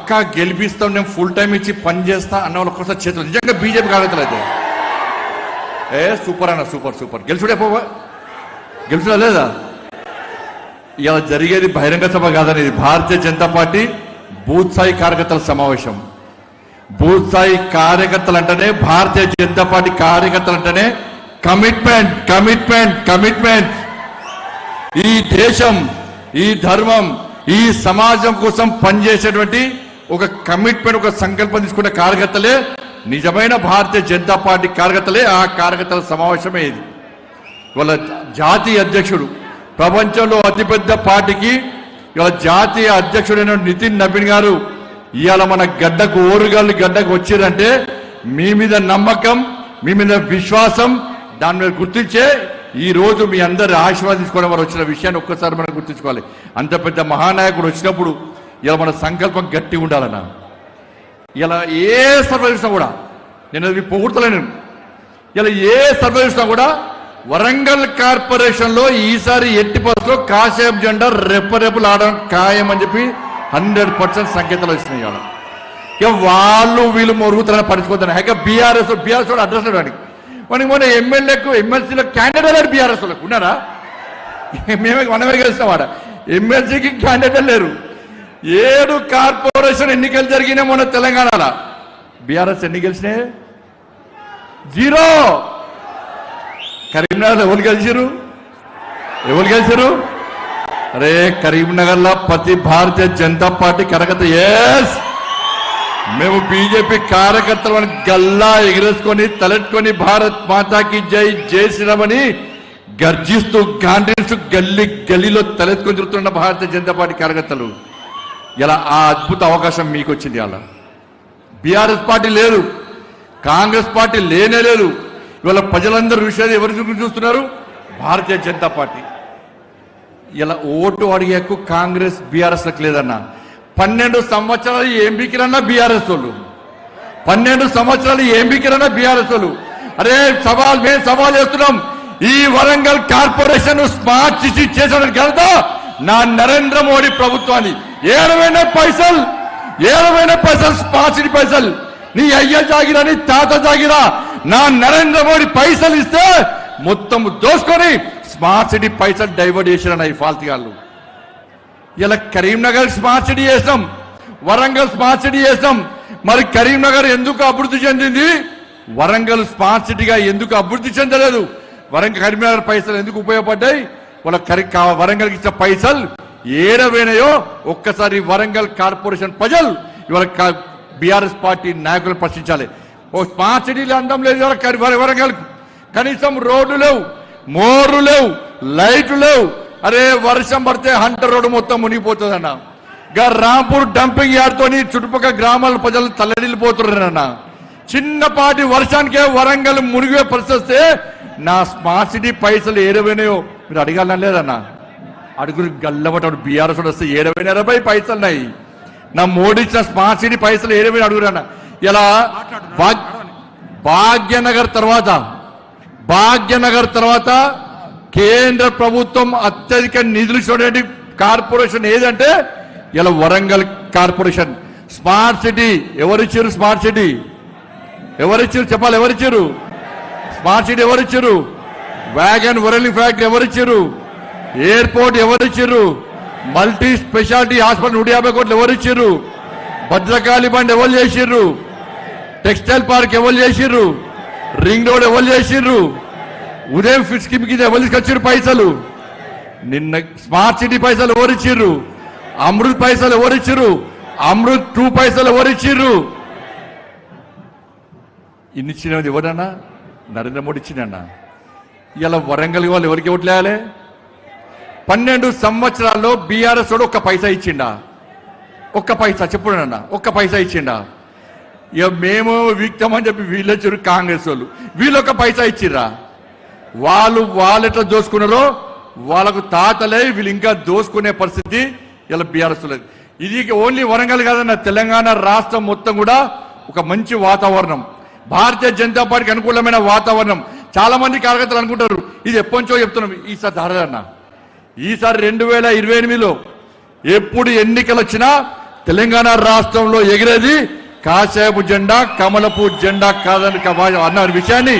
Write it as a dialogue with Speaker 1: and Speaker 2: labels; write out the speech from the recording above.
Speaker 1: పక్కా గెలిపిస్తాం, నేను full time ఇచ్చి పని చేస్తా అన్న వాళ్ళు ఒక్కసారి చేతులు నిజంగా బీజేపీ కార్యకర్తలు అయితే సూపర్ అన్న, సూపర్ సూపర్. గెలుచుడే పోవా, గెలుచుడా లేదా? ఇలా జరిగేది బహిరంగ సభ కాదని, ఇది భారతీయ జనతా పార్టీ బూత్ స్థాయి కార్యకర్తల సమావేశం. బూత్ స్థాయి కార్యకర్తలు అంటేనే, భారతీయ జనతా పార్టీ కార్యకర్తలు అంటేనే కమిట్మెంట్ కమిట్మెంట్ కమిట్మెంట్. ఈ దేశం, ఈ ధర్మం, ఈ సమాజం కోసం పనిచేసేటువంటి ఒక కమిట్మెంట్, ఒక సంకల్పం తీసుకున్న కార్యకర్తలే నిజమైన భారతీయ జనతా పార్టీ కార్యకర్తలే. ఆ కార్యకర్తల సమావేశమే ఇది. ఇవాళ జాతీయ అధ్యక్షుడు, ప్రపంచంలో అతిపెద్ద పార్టీకి ఇవాళ జాతీయ అధ్యక్షుడైన నితిన్ నబీన్ గారు ఇవాళ మన గడ్డకు, ఓరుగల్లు గడ్డకు వచ్చిరంటే మీ మీద నమ్మకం, మీ మీద విశ్వాసం, దాని మీద గుర్తించే ఈ రోజు మీ అందరు ఆశీర్వాదించుకోవడం వారు వచ్చిన విషయాన్ని ఒక్కసారి మనం గుర్తించుకోవాలి. అంత పెద్ద మహానాయకుడు వచ్చినప్పుడు ఇలా మన సంకల్పం గట్టి ఉండాలన్న. ఇలా ఏ సర్వే చూసినా కూడా, నేను అది పొగుడతలేను, ఇలా ఏ సర్వే చూసినా కూడా వరంగల్ కార్పొరేషన్ లో ఈసారి ఎట్టి పరిస్థితుల్లో కాషాయం జెండా రెప్పరెప్పులు ఆడడం ఖాయం అని చెప్పి 100% సంకేతాలు వచ్చినాయి. ఇక వాళ్ళు వీళ్ళు మొరుగుతారని పడుచుకోతాను. ఇక బీఆర్ఎస్ కూడా అడ్రస్ వాడికి మనకి మొన్న ఎమ్మెల్యేకు, ఎమ్మెల్సీలకు క్యాండిడేట్ బీఆర్ఎస్ వాళ్ళకు ఉన్నారా? మనమే గెలిచిన వాడ ఎమ్మెల్సీకి క్యాండిడేట్ లేరు. 7 కార్పొరేషన్ ఎన్నికలు జరిగినాయి మొన్న తెలంగాణలో. బీఆర్ఎస్ ఎన్ని గెలిచినాయి? 0. కరీంనగర్ ఎవరు గెలిచారు? ఎవరు గెలిచారు? అరే కరీంనగర్ లో ప్రతి భారతీయ జనతా పార్టీ కార్యకర్త ఎస్ మేము బీజేపీ కార్యకర్తలను గల్లా ఎగిరేసుకొని తలెట్టుకొని భారత్ మాతాకి జై జై శ్రీరామ్ అని గర్జిస్తూ గాంధీస్తూ గల్లీ గల్లీలో తలెత్తుకొని తిరుగుతున్న భారతీయ జనతా పార్టీ కార్యకర్తలు. ఇలా ఆ అద్భుత అవకాశం మీకు వచ్చింది. అలా బీఆర్ఎస్ పార్టీ లేదు, కాంగ్రెస్ పార్టీ లేనే లేదు. ఇవాళ ప్రజలందరూ విషయాలు ఎవరి చూస్తున్నారు? భారతీయ జనతా పార్టీ. ఇలా ఓటు అడిగే హక్కు కాంగ్రెస్ బీఆర్ఎస్ లకు లేదన్నా. 12 సంవత్సరాలు ఏం బీకిరన్నా బీఆర్ఎస్ వాళ్ళు, 12 సంవత్సరాలు ఏం బీకిరన్నా బీఆర్ఎస్ వాళ్ళు. అరే మేము సవాల్ చేస్తున్నాం, ఈ వరంగల్ కార్పొరేషన్ స్మార్ట్ సిటీ చేసిన ఘనత నా నరేంద్ర మోడీ ప్రభుత్వాన్ని. 70 పైసలు స్మార్ట్ సిటీ పైసలు నీ అయ్య జాగిరా, నీ తాత జాగిరా, నా నరేంద్ర మోడీ పైసలు ఇస్తే మొత్తం దోసుకొని స్మార్ట్ సిటీ పైసలు డైవర్ట్ చేసిన ఈ ఫాల్తిగాళ్ళు. ఇలా కరీంనగర్ స్మార్ట్ సిటీ చేసాం, వరంగల్ స్మార్ట్ సిటీ చేసాం. మరి కరీంనగర్ ఎందుకు అభివృద్ధి చెందింది? వరంగల్ స్మార్ట్ సిటీగా ఎందుకు అభివృద్ధి చెందలేదు? కరీంనగర్ పైసలు ఎందుకు ఉపయోగపడ్డాయి? వాళ్ళ వరంగల్కి ఇచ్చిన పైసలు ఏడవేనాయో ఒక్కసారి వరంగల్ కార్పొరేషన్ ప్రజలు ఇవాళ బీఆర్ఎస్ పార్టీ నాయకులు ప్రశ్నించాలి. ఓ స్మార్ట్ సిటీలు అందం లేదు వరంగల్, కనీసం రోడ్లు లేవు, మోర్లు లేవు, లైట్లు లేవు. అరే వర్షం పడితే హంటర్ రోడ్డు మొత్తం మునిగిపోతుందన్న. రాంపూర్ డంపింగ్ యార్డ్తో చుట్టుపక్కల గ్రామాల ప్రజలు తల్లడిల్లిపోతున్నారన్న. చిన్నపాటి వర్షానికే వరంగల్ మునిగే పరిస్థితి. నా స్మార్ట్ సిటీ పైసలు ఏడవేనాయో మీరు అడగాలని లేదన్నా. అడుగురు గల్లబట్టాడు బీఆర్ఎస్ వస్తే 70 పైసలున్నాయి. నా మోడీ ఇచ్చిన స్మార్ట్ సిటీ పైసలు ఏడవేనా అడుగురన్న. ఇలా భాగ్యనగర్ తర్వాత కేంద్ర ప్రభుత్వం అత్యధిక నిధులు ఇచ్చినటువంటి కార్పొరేషన్ ఏదంటే ఇలా వరంగల్ కార్పొరేషన్. స్మార్ట్ సిటీ ఎవరిచ్చారు? స్మార్ట్ సిటీ ఎవరిచ్చారు చెప్పాలి? ఎవరిచ్చారు స్మార్ట్ సిటీ? ఎవరిచ్చారు? వ్యాగన్ వరలింగ్ ఫ్యాక్టరీ ఎవరిచ్చారు? ఎయిర్పోర్ట్ ఎవరిచ్చారు? మల్టీ స్పెషాలిటీ హాస్పిటల్ 150 కోట్లు ఎవరిచ్చారు? భద్రకాళి బండ్ ఎవరు చేసిర్రు? టెక్స్టైల్ పార్క్ ఎవరు చేసిర్రు? రింగ్ రోడ్ ఎవరు చేసిర్రు? ఉదయం ఫిట్ స్కీమ్ కింద ఎవరు తీసుకొచ్చారు పైసలు? నిన్న స్మార్ట్ సిటీ పైసలు ఎవరిచ్చిర్రు? అమృత్ పైసలు ఎవరిచ్చిర్రు? అమృత్ 2 పైసలు ఎవరిచ్చిర్రు? ఇన్నిచ్చినది ఎవరన్నా? నరేంద్ర మోడీ ఇచ్చినన్నా. ఇలా వరంగల్ వాళ్ళు ఎవరికి ఓట్లు వేయాలి? 12 సంవత్సరాల్లో బీఆర్ఎస్ వాడు 1 పైసా ఇచ్చిండా? 1 పైసా చెప్పుడన్నా? 1 పైసా ఇచ్చిండా? ఇక మేము వీక్తామని చెప్పి వీళ్ళు వచ్చారు కాంగ్రెస్ వాళ్ళు. వీళ్ళు 1 పైసా ఇచ్చిర్రా? వాళ్ళు ఎట్లా దోసుకున్నారో వాళ్ళకు తాతలే వీళ్ళు ఇంకా దోసుకునే పరిస్థితి ఇలా బీఆర్ఎస్ లేదు. ఇది ఓన్లీ వరంగల్ కాదన్న, తెలంగాణ రాష్ట్రం మొత్తం కూడా ఒక మంచి వాతావరణం, భారతీయ జనతా పార్టీకి అనుకూలమైన వాతావరణం. చాలా మంది కార్యకర్తలు అనుకుంటారు ఇది ఎప్పటి నుంచో చెప్తున్నాం. ఈసారి ధారణ ఈసారి 2028లో ఎప్పుడు ఎన్నికలు వచ్చినా తెలంగాణ రాష్ట్రంలో ఎగిరేది కాషాయపు జెండా, కమలపు జెండా కాదని అన్న విషయాన్ని